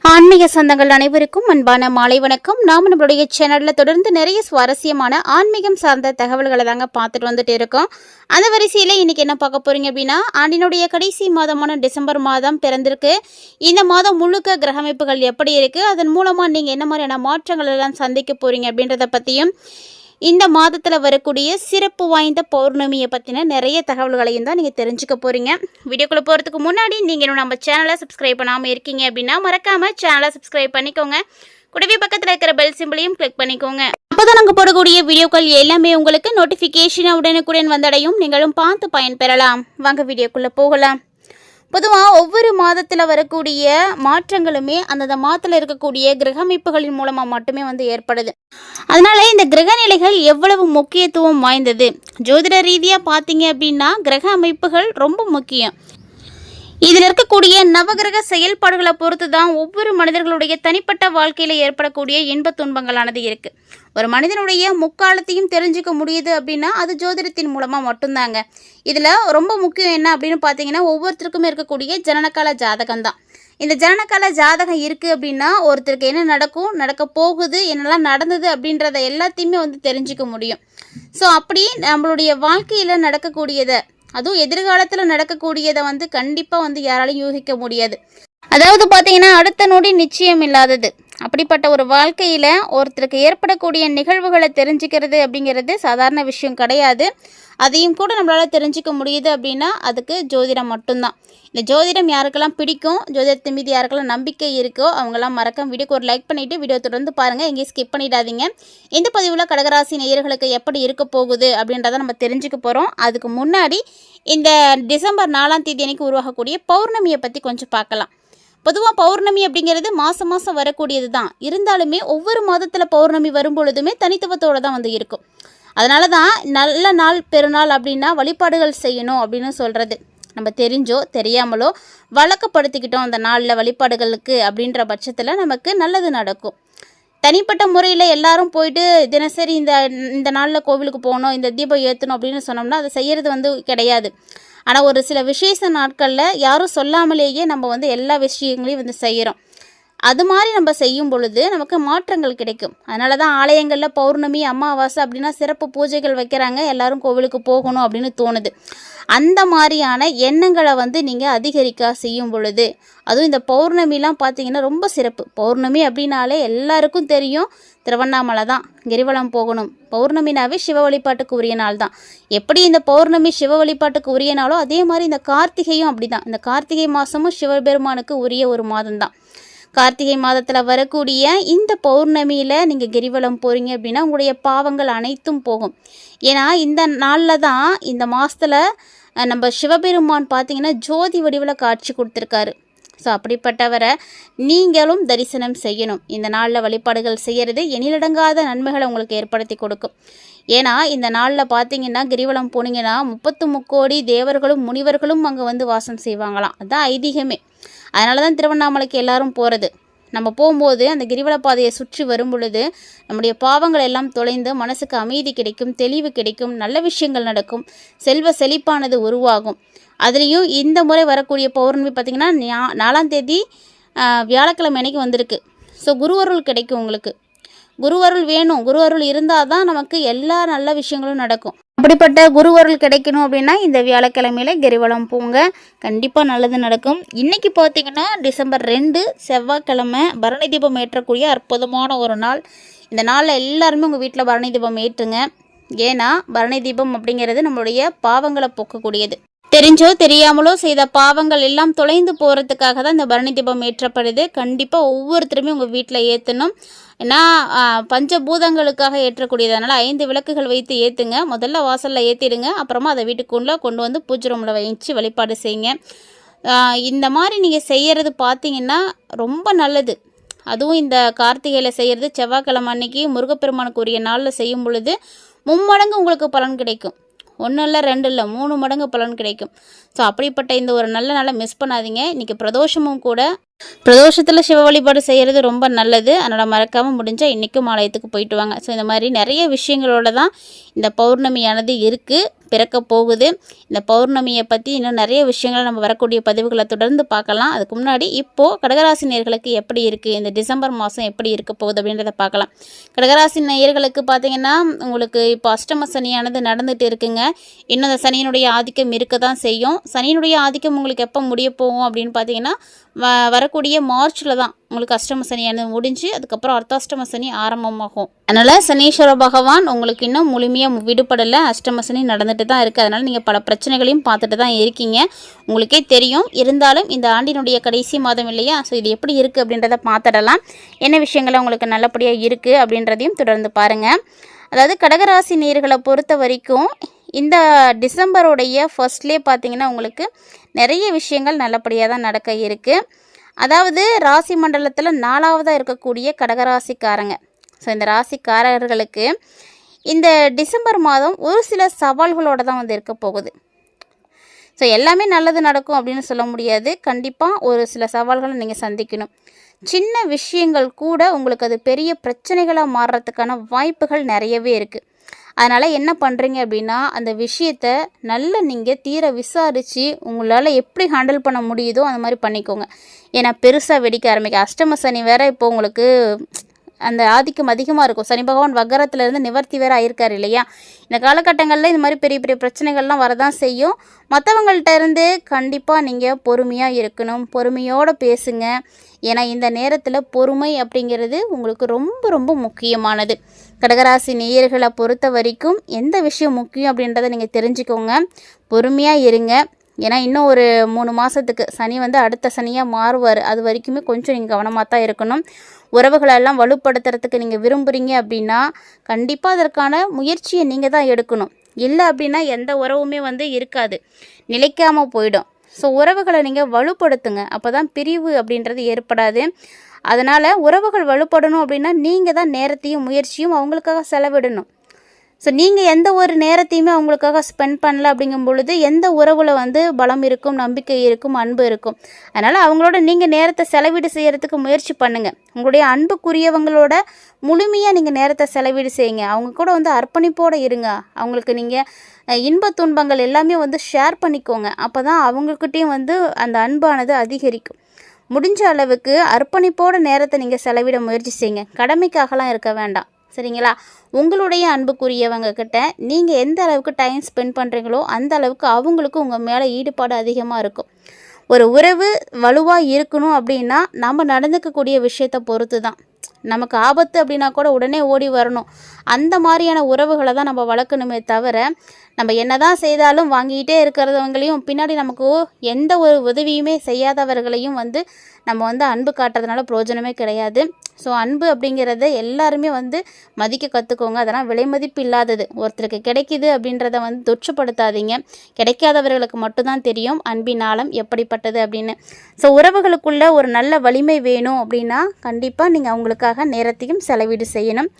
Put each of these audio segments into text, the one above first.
ஆன்மீக சொந்தங்கள் அனைவருக்கும் அன்பான மாலை வணக்கம். நாம் நம்மளுடைய சேனல்ல தொடர்ந்து நிறைய சுவாரஸ்யமான ஆன்மீகம் சார்ந்த தகவல்களை தாங்க பார்த்துட்டு வந்துட்டு இருக்கோம். அந்த வரிசையில் இன்னைக்கு என்ன பார்க்க போறீங்க அப்படின்னா, ஆண்டினுடைய கடைசி மாதமான டிசம்பர் மாதம் பிறந்திருக்கு. இந்த மாதம் முழுக்க கிரக அமைப்புகள் எப்படி இருக்கு, அதன் மூலமா நீங்க என்ன மாதிரியான மாற்றங்கள் எல்லாம் சந்திக்க போறீங்க அப்படின்றத பத்தியும், இந்த மாதத்தில் வரக்கூடிய சிறப்பு வாய்ந்த பௌர்ணமியை பற்றின நிறைய தகவல்களையும் தான் நீங்கள் தெரிஞ்சுக்க போகிறீங்க. வீடியோக்குள்ளே போகிறதுக்கு முன்னாடி நீங்கள் இன்னும் நம்ம சேனலை சப்ஸ்கிரைப் பண்ணாமல் இருக்கீங்க அப்படின்னா மறக்காமல் சேனலை சப்ஸ்கிரைப் பண்ணிக்கோங்க. கூடவே பக்கத்தில் இருக்கிற பெல் சிம்பிளையும் கிளிக் பண்ணிக்கோங்க. அப்போ தான் நாங்கள் போடக்கூடிய வீடியோக்கள் எல்லாமே உங்களுக்கு நோட்டிஃபிகேஷனாக உடனுக்குடன் வந்தடையும். நீங்களும் பார்த்து பயன்பெறலாம். வாங்க வீடியோக்குள்ளே போகலாம். பொதுவாக ஒவ்வொரு மாதத்தில் வரக்கூடிய மாற்றங்களுமே அந்தந்த மாதத்தில் இருக்கக்கூடிய கிரக அமைப்புகளின் மூலமாக மட்டுமே ஏற்படுது. அதனால இந்த கிரக நிலைகள் எவ்வளவு முக்கியத்துவம் வாய்ந்தது, ஜோதிட ரீதியாக பார்த்தீங்க அப்படின்னா கிரக அமைப்புகள் ரொம்ப முக்கியம். இதில் இருக்கக்கூடிய நவகிரக செயல்பாடுகளை பொறுத்து தான் ஒவ்வொரு மனிதர்களுடைய தனிப்பட்ட வாழ்க்கையில் ஏற்படக்கூடிய இன்ப துன்பங்களானது இருக்குது. ஒரு மனிதனுடைய முக்காலத்தையும் தெரிஞ்சுக்க முடியுது அப்படின்னா அது ஜோதிடத்தின் மூலமாக மட்டும்தாங்க. இதில் ரொம்ப முக்கியம் என்ன அப்படின்னு பார்த்தீங்கன்னா, ஒவ்வொருத்தருக்குமே இருக்கக்கூடிய ஜனனகால ஜாதகம் தான். இந்த ஜனனகால ஜாதகம் இருக்குது அப்படின்னா ஒருத்தருக்கு என்ன நடக்கும், நடக்க போகுது, என்னெல்லாம் நடந்தது அப்படின்றத எல்லாத்தையுமே தெரிஞ்சுக்க முடியும். ஸோ அப்படி நம்மளுடைய வாழ்க்கையில் நடக்கக்கூடியதை, அதுவும் எதிர்காலத்தில் நடக்கக்கூடியதை கண்டிப்பாக யாராலையும் யூகிக்க முடியாது. அதாவது பார்த்தீங்கன்னா அடுத்த நொடி நிச்சயம் இல்லாதது. அப்படிப்பட்ட ஒரு வாழ்க்கையில் ஒருத்தருக்கு ஏற்படக்கூடிய நிகழ்வுகளை தெரிஞ்சுக்கிறது அப்படிங்கிறது சாதாரண விஷயம் கிடையாது. அதையும் கூட நம்மளால் தெரிஞ்சிக்க முடியுது அப்படின்னா அதுக்கு ஜோதிடம் மட்டும்தான். இந்த ஜோதிடம் யாருக்கெல்லாம் பிடிக்கும், ஜோதிடத்தின் மீது யாருக்கெல்லாம் நம்பிக்கை இருக்கோ அவங்கெல்லாம் மறக்காம வீடியோக்கு ஒரு லைக் பண்ணிவிட்டு வீடியோ தொடர்ந்து பாருங்கள். எங்கேயும் ஸ்கிப் பண்ணிடாதீங்க. இந்த பதிவில் கடகராசி நேயர்களுக்கு எப்படி இருக்க போகுது அப்படின்றத நம்ம தெரிஞ்சுக்க போகிறோம். அதுக்கு முன்னாடி இந்த டிசம்பர் 4ஆம் தேதி அன்னைக்கு உருவாகக்கூடிய பௌர்ணமியை பற்றி கொஞ்சம் பார்க்கலாம். பொதுவாக பௌர்ணமி அப்படிங்கிறது மாதம் மாதம் வரக்கூடியது தான். இருந்தாலுமே ஒவ்வொரு மாதத்தில் பௌர்ணமி வரும் பொழுதுமே தனித்துவத்தோடு தான் இருக்கும். அதனால தான் நல்ல நாள் பெருநாள் அப்படின்னா வழிபாடுகள் செய்யணும் அப்படின்னு சொல்கிறது. நம்ம தெரிஞ்சோ தெரியாமலோ வழக்கப்படுத்திக்கிட்டோம் அந்த நாளில் வழிபாடுகளுக்கு அப்படின்ற பட்சத்தில் நமக்கு நல்லது நடக்கும். தனிப்பட்ட முறையில் எல்லாரும் போயிட்டு தினசரி இந்த நாளில் கோவிலுக்கு போகணும், இந்த தீபம் ஏற்றணும் அப்படின்னு சொன்னோம்னா அதை செய்கிறது கிடையாது. ஆனால் ஒரு சில விசேஷ நாட்களில் யாரும் சொல்லாமலேயே நம்ம எல்லா விஷயங்களையும் செய்கிறோம். அது மாதிரி நம்ம செய்யும் பொழுது நமக்கு மாற்றங்கள் கிடைக்கும். அதனால தான் ஆலயங்களில் பௌர்ணமி அமாவாசை அப்படின்னா சிறப்பு பூஜைகள் வைக்கிறாங்க, எல்லாரும் கோவிலுக்கு போகணும் அப்படின்னு தோணுது. அந்த மாதிரியான எண்ணங்களை நீங்கள் அதிகரிக்க செய்யும் பொழுது, அதுவும் இந்த பௌர்ணமிலாம் பார்த்திங்கன்னா ரொம்ப சிறப்பு. பௌர்ணமி அப்படின்னாலே எல்லாருக்கும் தெரியும், திருவண்ணாமலை தான், கிரிவலம் போகணும். பௌர்ணமினாவே சிவ வழிபாட்டுக்கு உரிய நாள் தான். எப்படி இந்த பௌர்ணமி சிவ வழிபாட்டுக்கு உரிய நாளோ அதே மாதிரி இந்த கார்த்திகையும் அப்படி தான். இந்த கார்த்திகை மாதமும் சிவபெருமானுக்கு உரிய ஒரு மாதம்தான். கார்த்திகை மாதத்தில் வரக்கூடிய இந்த பௌர்ணமியில் நீங்கள் கிரிவலம் போகிறீங்க அப்படின்னா உங்களுடைய பாவங்கள் அனைத்தும் போகும். ஏன்னா இந்த நாளில் தான், இந்த மாதத்தில் நம்ம சிவபெருமான் பார்த்திங்கன்னா ஜோதி வடிவில் காட்சி கொடுத்துருக்காரு. ஸோ அப்படிப்பட்டவரை நீங்களும் தரிசனம் செய்யணும். இந்த நாளில் வழிபாடுகள் செய்கிறது எண்ணிலடங்காத நன்மைகளை உங்களுக்கு ஏற்படுத்தி கொடுக்கும். ஏன்னா இந்த நாளில் பார்த்தீங்கன்னா கிரிவலம் போனீங்கன்னா 33 கோடி தேவர்களும் முனிவர்களும் அங்கே வாசம் செய்வாங்களாம். அதுதான் ஐதீகமே. அதனால தான் திருவண்ணாமலைக்கு எல்லாரும் போகிறது. நம்ம போகும்போது அந்த கிரிவல பாதையை சுற்றி வரும் பொழுது நம்முடைய பாவங்கள் எல்லாம் தொலைந்து மனசுக்கு அமைதி கிடைக்கும், தெளிவு கிடைக்கும், நல்ல விஷயங்கள் நடக்கும், செல்வ செழிப்பானது உருவாகும். அதுலேயும் இந்த முறை வரக்கூடிய பௌர்ணமி பார்த்திங்கன்னா 4ஆம் தேதி வியாழக்கிழமை அன்னைக்கு வந்திருக்கு. ஸோ குருவருள் கிடைக்கும். உங்களுக்கு குருவருள் வேணும். குருவருள் இருந்தால் தான் நமக்கு எல்லா நல்ல விஷயங்களும் நடக்கும். அப்படிப்பட்ட குருவருள் கிடைக்கணும் அப்படின்னா இந்த வியாழக்கிழமையில் கிரிவலம் போங்க, கண்டிப்பாக நல்லது நடக்கும். இன்றைக்கி பார்த்திங்கன்னா டிசம்பர் 2 செவ்வாய்க்கிழமை பரணி தீபம் ஏற்றக்கூடிய அற்புதமான ஒரு நாள். இந்த நாளில் எல்லாருமே உங்கள் வீட்டில் பரணி தீபம் ஏற்றுங்க. ஏன்னா பரணி தீபம் அப்படிங்கிறது நம்மளுடைய பாவங்களை போக்கக்கூடியது. தெரிஞ்சோ தெரியாமலோ செய்த பாவங்கள் எல்லாம் தொலைந்து போகிறதுக்காக தான் இந்த பரணி தீபம் ஏற்றப்படுது. கண்டிப்பாக ஒவ்வொருத்தருமே உங்கள் வீட்டில் ஏற்றணும். ஏன்னா பஞ்சபூதங்களுக்காக ஏற்றக்கூடியதனால 5 விளக்குகள் வைத்து ஏற்றுங்க. முதல்ல வாசலில் ஏற்றிடுங்க, அப்புறமா அதை வீட்டுக்குள்ளே கொண்டு பூஜை ரூமில் வச்சு வழிபாடு செய்யுங்க. இந்த மாதிரி நீங்கள் செய்கிறது பார்த்திங்கன்னா ரொம்ப நல்லது. அதுவும் இந்த கார்த்திகையில் செய்கிறது செவ்வாய்க்கிழமை அன்னைக்கு முருகப்பெருமானுக்கு உரிய நாளில் செய்யும் பொழுது 3 மடங்கு உங்களுக்கு பலன் கிடைக்கும். 1 இல்லை 2 இல்லை 3 மடங்கு பலன் கிடைக்கும். ஸோ அப்படிப்பட்ட இந்த ஒரு நல்ல நாளை மிஸ் பண்ணாதீங்க. இன்றைக்கி பிரதோஷமும் கூட. பிரதோஷத்தில் சிவ வழிபாடு செய்கிறது ரொம்ப நல்லது. அதனால் மறக்காமல் முடிஞ்சால் இன்றைக்கும் ஆலயத்துக்கு போயிட்டு வாங்க. ஸோ இந்த மாதிரி நிறைய விஷயங்களோட தான் இந்த பௌர்ணமியானது இருக்குது, பிறக்க போகுது. இந்த பௌர்ணமியை பற்றி இன்னும் நிறைய விஷயங்களை நம்ம வரக்கூடிய பதிவுகளை தொடர்ந்து பார்க்கலாம். அதுக்கு முன்னாடி இப்போது கடகராசி நேயர்களுக்கு எப்படி இருக்குது, இந்த டிசம்பர் மாதம் எப்படி இருக்க போகுது அப்படின்றத பார்க்கலாம். கடகராசி நேயர்களுக்கு பார்த்திங்கன்னா உங்களுக்கு இப்போ அஷ்டம சனியானது நடந்துகிட்டு இருக்குங்க. இன்னும் அந்த சனியினுடைய ஆதிக்கம் இருக்க தான் செய்யும். சனியினுடைய ஆதிக்கம் உங்களுக்கு எப்போ முடிய போகும் அப்படின்னு பார்த்தீங்கன்னா வரக்கூடிய மார்ச்சில் தான் உங்களுக்கு அஷ்டம சனியானது முடிஞ்சு அதுக்கப்புறம் அர்த்தாஷ்டம சனி ஆரம்பமாகும். அதனால் சனீஸ்வர பகவான் உங்களுக்கு இன்னும் முழுமையாக விடுபடலை, அஷ்டம சனி நடந்துட்டு தான் இருக்குது. அதனால் நீங்கள் பல பிரச்சனைகளையும் பார்த்துட்டு தான் இருக்கீங்க, உங்களுக்கே தெரியும். இருந்தாலும் இந்த ஆண்டினுடைய கடைசி மாதம் இல்லையா, ஸோ இது எப்படி இருக்குது அப்படின்றத பார்த்துடலாம். என்ன விஷயங்கள் உங்களுக்கு நல்லபடியாக இருக்குது அப்படின்றதையும் தொடர்ந்து பாருங்கள். அதாவது கடகராசி நேயர்களை பொறுத்த வரைக்கும் இந்த டிசம்பருடைய ஃபர்ஸ்ட்லேயே பார்த்தீங்கன்னா உங்களுக்கு நிறைய விஷயங்கள் நல்லபடியாக தான் நடக்க இருக்குது. அதாவது ராசி மண்டலத்தில் 4ஆவதாக இருக்கக்கூடிய கடகராசிக்காரங்க, ஸோ இந்த ராசிக்காரர்களுக்கு இந்த டிசம்பர் மாதம் ஒரு சில சவால்களோடு தான் வந்து இருக்க போகுது. ஸோ எல்லாமே நல்லது நடக்கும் அப்படின்னு சொல்ல முடியாது. கண்டிப்பாக ஒரு சில சவால்களை நீங்கள் சந்திக்கணும். சின்ன விஷயங்கள் கூட உங்களுக்கு அது பெரிய பிரச்சனைகளாக மாறுறதுக்கான வாய்ப்புகள் நிறையவே இருக்குது. அதனால் என்ன பண்ணுறீங்க அப்படின்னா, அந்த விஷயத்தை நல்லா நீங்கள் தீர விசாரித்து உங்களால் எப்படி ஹேண்டில் பண்ண முடியுதோ அந்த மாதிரி பண்ணிக்கோங்க. ஏன்னா பெருசாக வெடிக்க ஆரம்பிக்க அஷ்டம சனி வேறு இப்போ உங்களுக்கு அந்த ஆதிக்கம் அதிகமாக இருக்கும். சனி பகவான் வக்கரத்துலேருந்து நிவர்த்தி வேறு ஆயிருக்கார் இல்லையா. இந்த காலகட்டங்களில் இந்த மாதிரி பெரிய பெரிய பிரச்சனைகள்லாம் வரதான் செய்யும். மற்றவங்கள்ட்ட இருந்து கண்டிப்பாக நீங்கள் பொறுமையாக இருக்கணும், பொறுமையோடு பேசுங்க. ஏன்னா இந்த நேரத்தில் பொறுமை அப்படிங்கிறது உங்களுக்கு ரொம்ப ரொம்ப முக்கியமானது. கடகராசி நேயர்களை பொறுத்த வரைக்கும் எந்த விஷயம் முக்கியம் அப்படின்றத நீங்கள் தெரிஞ்சுக்கோங்க, பொறுமையாக இருங்க. ஏன்னா இன்னும் ஒரு 3 மாதத்துக்கு சனி வந்து அடுத்த சனியாக மாறுவார். அது வரைக்குமே கொஞ்சம் நீங்கள் கவனமாக தான் இருக்கணும். உறவுகளெல்லாம் வலுப்படுத்துறதுக்கு நீங்கள் விரும்புகிறீங்க அப்படின்னா கண்டிப்பாக அதற்கான முயற்சியை நீங்கள் தான் எடுக்கணும். இல்லை அப்படின்னா எந்த உறவுமே வந்து இருக்காது, நிலைக்காமல் போயிடும். ஸோ உறவுகளை நீங்கள் வலுப்படுத்துங்க, அப்போ தான் பிரிவு அப்படின்றது ஏற்படாது. அதனால் உறவுகள் வலுப்படணும் அப்படின்னா நீங்கள் தான் நேரத்தையும் முயற்சியும் அவங்களுக்காக செலவிடணும். ஸோ நீங்கள் எந்த ஒரு நேரத்தையுமே அவங்களுக்காக ஸ்பெண்ட் பண்ணல அப்படிங்கும் பொழுது எந்த உறவில் வந்து பலம் இருக்கும், நம்பிக்கை இருக்கும், அன்பு இருக்கும். அதனால் அவங்களோட நீங்கள் நேரத்தை செலவீடு செய்கிறதுக்கு முயற்சி பண்ணுங்கள். உங்களுடைய அன்புக்குரியவங்களோட முழுமையாக நீங்கள் நேரத்தை செலவீடு செய்யுங்க. அவங்க கூட வந்து அர்ப்பணிப்போடு இருங்க. அவங்களுக்கு நீங்கள் இன்ப துன்பங்கள் எல்லாமே வந்து ஷேர் பண்ணிக்கோங்க. அப்போ தான் அவங்கக்கிட்டேயும் வந்து அந்த அன்பானது அதிகரிக்கும். முடிஞ்ச அளவுக்கு அர்ப்பணிப்போட நேரத்தை நீங்கள் செலவிட முயற்சி செய்யுங்க. கடமைக்காகலாம் இருக்க வேண்டாம், சரிங்களா. உங்களுடைய அன்புக்குரியவங்க கிட்ட நீங்கள் எந்த அளவுக்கு டைம் ஸ்பெண்ட் பண்ணுறீங்களோ அந்த அளவுக்கு அவங்களுக்கு உங்கள் மேலே ஈடுபாடு அதிகமாக இருக்கும். ஒரு உறவு வலுவாக இருக்கணும் அப்படின்னா நம்ம நடந்துக்கக்கூடிய விஷயத்தை பொறுத்து தான். நமக்கு ஆபத்து அப்படின்னா கூட உடனே ஓடி வரணும், அந்த மாதிரியான உறவுகளை தான் நம்ம வளர்க்கணுமே தவிர நம்ம என்ன தான் செய்தாலும் வாங்கிக்கிட்டே இருக்கிறவங்களையும் பின்னாடி நமக்கு எந்த ஒரு உதவியுமே செய்யாதவர்களையும் வந்து நம்ம வந்து அன்பு காட்டுறதுனால பிரயோஜனமே கிடையாது. ஸோ அன்பு அப்படிங்கிறத எல்லாருமே வந்து மதிக்க கற்றுக்கோங்க. அதெல்லாம் விலை மதிப்பு இல்லாதது. ஒருத்தருக்கு கிடைக்கிது அப்படின்றத வந்து தொற்றுப்படுத்தாதீங்க. கிடைக்காதவர்களுக்கு மட்டும்தான் தெரியும் அன்பின் ஆழம் எப்படிப்பட்டது அப்படின்னு. ஸோ உறவுகளுக்குள்ள ஒரு நல்ல வலிமை வேணும் அப்படின்னா கண்டிப்பாக நீங்கள் அவங்களுக்காக நேரத்தையும் செலவீடு செய்யணும்.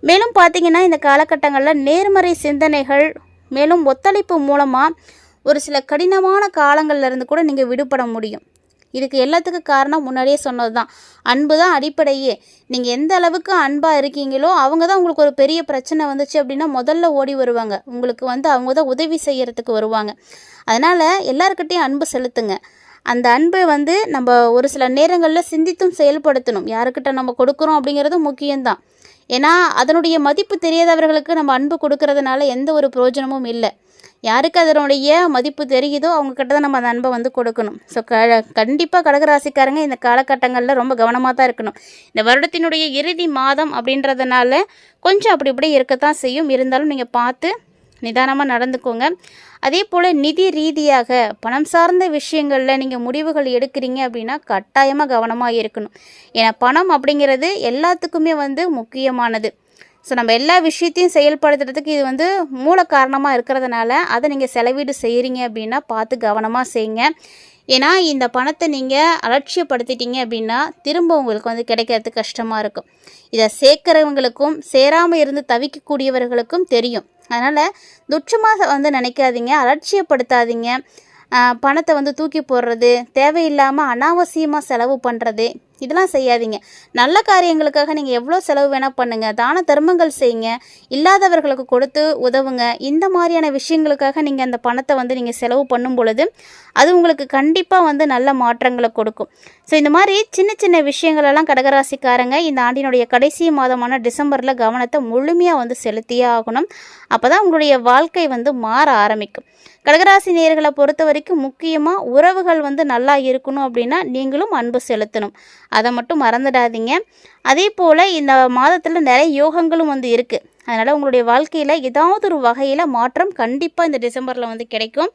மேலும் பார்த்திங்கன்னா இந்த காலகட்டங்களில் நேர்மறை சிந்தனைகள் மேலும் ஒத்துழைப்பு மூலமாக ஒரு சில கடினமான காலங்கள்லேருந்து கூட நீங்கள் விடுபட முடியும். இதுக்கு எல்லாத்துக்கும் காரணம் முன்னாடியே சொன்னது தான், அன்பு தான் அடிப்படையே. நீங்கள் எந்த அளவுக்கு அன்பாக இருக்கீங்களோ அவங்க தான் உங்களுக்கு ஒரு பெரிய பிரச்சனை வந்துச்சு அப்படின்னா முதல்ல ஓடி வருவாங்க. உங்களுக்கு வந்து அவங்க தான் உதவி செய்கிறதுக்கு வருவாங்க. அதனால் எல்லாருக்கிட்டையும் அன்பு செலுத்துங்க. அந்த அன்பை வந்து நம்ம ஒரு சில நேரங்களில் சிந்தித்தும் செயல்படுத்தணும். யாருக்கிட்ட நம்ம கொடுக்குறோம் அப்படிங்கிறது முக்கியம்தான். ஏன்னா அதனுடைய மதிப்பு தெரியாதவர்களுக்கு நம்ம அன்பு கொடுக்கறதுனால எந்த ஒரு பிரயோஜனமும் இல்லை. யாருக்கு அதனுடைய மதிப்பு தெரியுதோ அவங்கக்கிட்ட தான் நம்ம அந்த அன்பை வந்து கொடுக்கணும். ஸோ கண்டிப்பாக கடகராசிக்காரங்க இந்த காலகட்டங்களில் ரொம்ப கவனமாக தான் இருக்கணும். இந்த வருடத்தினுடைய இறுதி மாதம் அப்படின்றதுனால கொஞ்சம் அப்படி இப்படி இருக்கத்தான் செய்யும். இருந்தாலும் நீங்கள் பார்த்து நிதானமாக நடந்துக்கோங்க. அதே போல் நிதி ரீதியாக பணம் சார்ந்த விஷயங்களில் நீங்கள் முடிவுகள் எடுக்கிறீங்க அப்படின்னா கட்டாயமாக கவனமாக இருக்கணும். ஏன்னா பணம் அப்படிங்கிறது எல்லாத்துக்குமே வந்து முக்கியமானது. ஸோ நம்ம எல்லா விஷயத்தையும் செயல்படுத்துறதுக்கு இது வந்து மூல காரணமாக இருக்கிறதுனால அதை நீங்கள் செலவீடு செய்கிறீங்க அப்படின்னா பார்த்து கவனமாக செய்யுங்க. ஏன்னா இந்த பணத்தை நீங்கள் அலட்சியப்படுத்திட்டீங்க அப்படின்னா திரும்ப உங்களுக்கு வந்து கிடைக்கிறதுக்கு கஷ்டமாக இருக்கும். இதை சேர்க்குறவங்களுக்கும் சேராமல் இருந்து தவிக்கக்கூடியவர்களுக்கும் தெரியும். அதனால் துச்சமாக வந்து நினைக்காதீங்க, அலட்சியப்படுத்தாதீங்க. பணத்தை வந்து தூக்கி போடுறது, தேவையில்லாமல் அனாவசியமாக செலவு பண்ணுறது, இதெல்லாம் செய்யாதீங்க. நல்ல காரியங்களுக்காக நீங்கள் எவ்வளோ செலவு வேணால் பண்ணுங்கள், தான தர்மங்கள் செய்யுங்க, இல்லாதவர்களுக்கு கொடுத்து உதவுங்க. இந்த மாதிரியான விஷயங்களுக்காக நீங்கள் அந்த பணத்தை வந்து நீங்கள் செலவு பண்ணும் பொழுது அது உங்களுக்கு கண்டிப்பாக வந்து நல்ல மாற்றங்களை கொடுக்கும். ஸோ இந்த மாதிரி சின்ன சின்ன விஷயங்களெல்லாம் கடகராசிக்காரங்க இந்த ஆண்டினுடைய கடைசி மாதமான டிசம்பரில் கவனத்தை முழுமையாக வந்து செலுத்தியே ஆகணும். அப்போ தான் உங்களுடைய வாழ்க்கை வந்து மாற ஆரம்பிக்கும். கடகராசி நேயர்களை பொறுத்த வரைக்கும் முக்கியமாக உறவுகள் வந்து நல்லா இருக்கணும் அப்படின்னா நீங்களும் அன்பு செலுத்தணும். அதை மட்டும் மறந்துடாதீங்க. அதே போல் இந்த மாதத்தில் நிறைய யோகங்களும் வந்து இருக்குது. அதனால் உங்களுடைய வாழ்க்கையில் ஏதாவது ஒரு வகையில் மாற்றம் கண்டிப்பாக இந்த டிசம்பரில் வந்து கிடைக்கும்.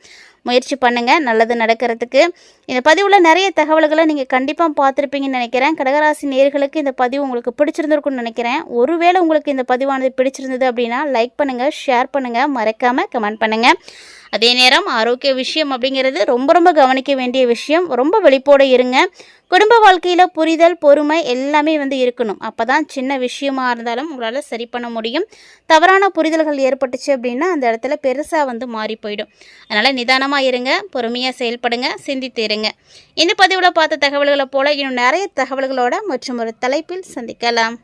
முயற்சி பண்ணுங்கள் நல்லது நடக்கிறதுக்கு. இந்த பதிவில் நிறைய தகவல்களை நீங்கள் கண்டிப்பாக பார்த்துருப்பீங்கன்னு நினைக்கிறேன். கடகராசி நேயர்களுக்கு இந்த பதிவு உங்களுக்கு பிடிச்சிருந்துருக்குன்னு நினைக்கிறேன். ஒருவேளை உங்களுக்கு இந்த பதிவானது பிடிச்சிருந்தது அப்படின்னா லைக் பண்ணுங்கள், ஷேர் பண்ணுங்கள், மறக்காமல் கமெண்ட் பண்ணுங்கள். அதே நேரம் ஆரோக்கிய விஷயம் அப்படிங்கிறது ரொம்ப ரொம்ப கவனிக்க வேண்டிய விஷயம். ரொம்ப வெளிப்போடு இருங்க. குடும்ப வாழ்க்கையில் புரிதல், பொறுமை எல்லாமே வந்து இருக்கணும். அப்போ தான் சின்ன விஷயமா இருந்தாலும் உங்களால் சரி பண்ண முடியும். தவறான புரிதல்கள் ஏற்பட்டுச்சு அப்படின்னா அந்த இடத்துல பெருசாக வந்து மாறி போயிடும். அதனால் நிதானமாக இருங்க, பொறுமையாக செயல்படுங்க, சிந்தித்து இருங்க. இந்த பதிவில் பார்த்த தகவல்களை போல் இன்னும் நிறைய தகவல்களோட மற்றும் ஒரு தலைப்பில் சந்திக்கலாம்.